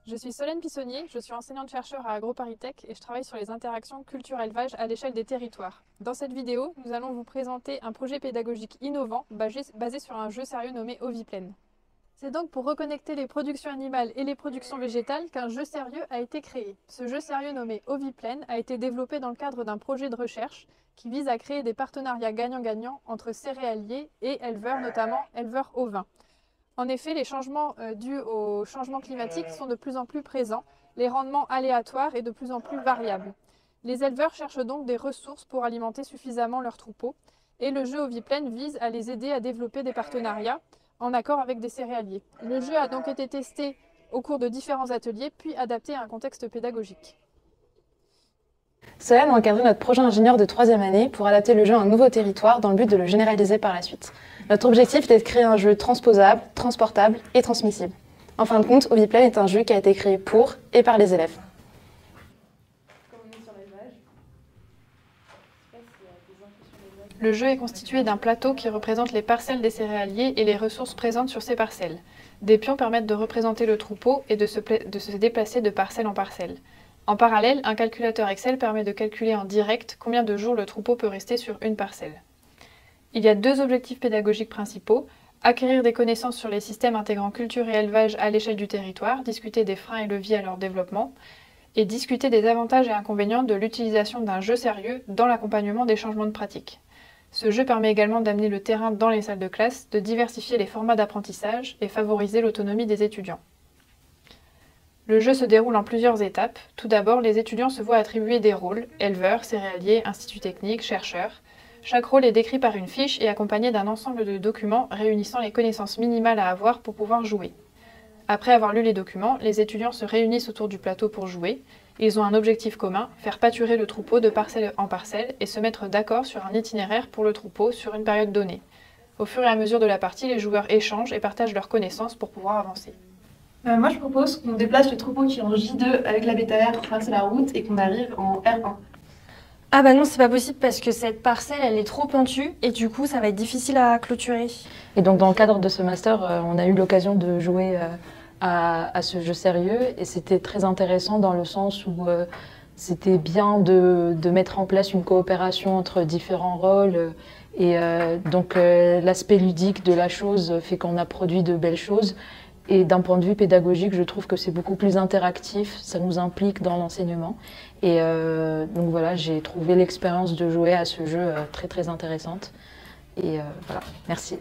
Je suis Solène Pissonnier, je suis enseignante-chercheur à AgroParisTech et je travaille sur les interactions culture-élevage à l'échelle des territoires. Dans cette vidéo, nous allons vous présenter un projet pédagogique innovant basé sur un jeu sérieux nommé Oviplaine. C'est donc pour reconnecter les productions animales et les productions végétales qu'un jeu sérieux a été créé. Ce jeu sérieux nommé Oviplaine a été développé dans le cadre d'un projet de recherche qui vise à créer des partenariats gagnant-gagnant entre céréaliers et éleveurs, notamment éleveurs ovins. En effet, les changements dus au changement climatique sont de plus en plus présents, les rendements aléatoires et de plus en plus variables. Les éleveurs cherchent donc des ressources pour alimenter suffisamment leurs troupeaux, et le jeu Oviplaine vise à les aider à développer des partenariats en accord avec des céréaliers. Le jeu a donc été testé au cours de différents ateliers, puis adapté à un contexte pédagogique. Solène a encadré notre projet ingénieur de 3e année pour adapter le jeu à un nouveau territoire dans le but de le généraliser par la suite. Notre objectif était de créer un jeu transposable, transportable et transmissible. En fin de compte, Oviplaine est un jeu qui a été créé pour et par les élèves. Le jeu est constitué d'un plateau qui représente les parcelles des céréaliers et les ressources présentes sur ces parcelles. Des pions permettent de représenter le troupeau et de se déplacer de parcelle en parcelle. En parallèle, un calculateur Excel permet de calculer en direct combien de jours le troupeau peut rester sur une parcelle. Il y a deux objectifs pédagogiques principaux: acquérir des connaissances sur les systèmes intégrant culture et élevage à l'échelle du territoire, discuter des freins et leviers à leur développement, et discuter des avantages et inconvénients de l'utilisation d'un jeu sérieux dans l'accompagnement des changements de pratique. Ce jeu permet également d'amener le terrain dans les salles de classe, de diversifier les formats d'apprentissage et favoriser l'autonomie des étudiants. Le jeu se déroule en plusieurs étapes. Tout d'abord, les étudiants se voient attribuer des rôles: éleveurs, céréaliers, institut technique, chercheurs. Chaque rôle est décrit par une fiche et accompagné d'un ensemble de documents réunissant les connaissances minimales à avoir pour pouvoir jouer. Après avoir lu les documents, les étudiants se réunissent autour du plateau pour jouer. Ils ont un objectif commun: faire pâturer le troupeau de parcelle en parcelle et se mettre d'accord sur un itinéraire pour le troupeau sur une période donnée. Au fur et à mesure de la partie, les joueurs échangent et partagent leurs connaissances pour pouvoir avancer. Moi, je propose qu'on déplace le troupeau qui est en J2 avec la bétaillère pour traverser la route et qu'on arrive en R1. Ah bah non, c'est pas possible parce que cette parcelle, elle est trop pentue et du coup, ça va être difficile à clôturer. Et donc dans le cadre de ce master, on a eu l'occasion de jouer à ce jeu sérieux et c'était très intéressant dans le sens où c'était bien de mettre en place une coopération entre différents rôles et donc l'aspect ludique de la chose fait qu'on a produit de belles choses. Et d'un point de vue pédagogique, je trouve que c'est beaucoup plus interactif, ça nous implique dans l'enseignement. Et donc voilà, j'ai trouvé l'expérience de jouer à ce jeu très très intéressante. Et voilà, merci.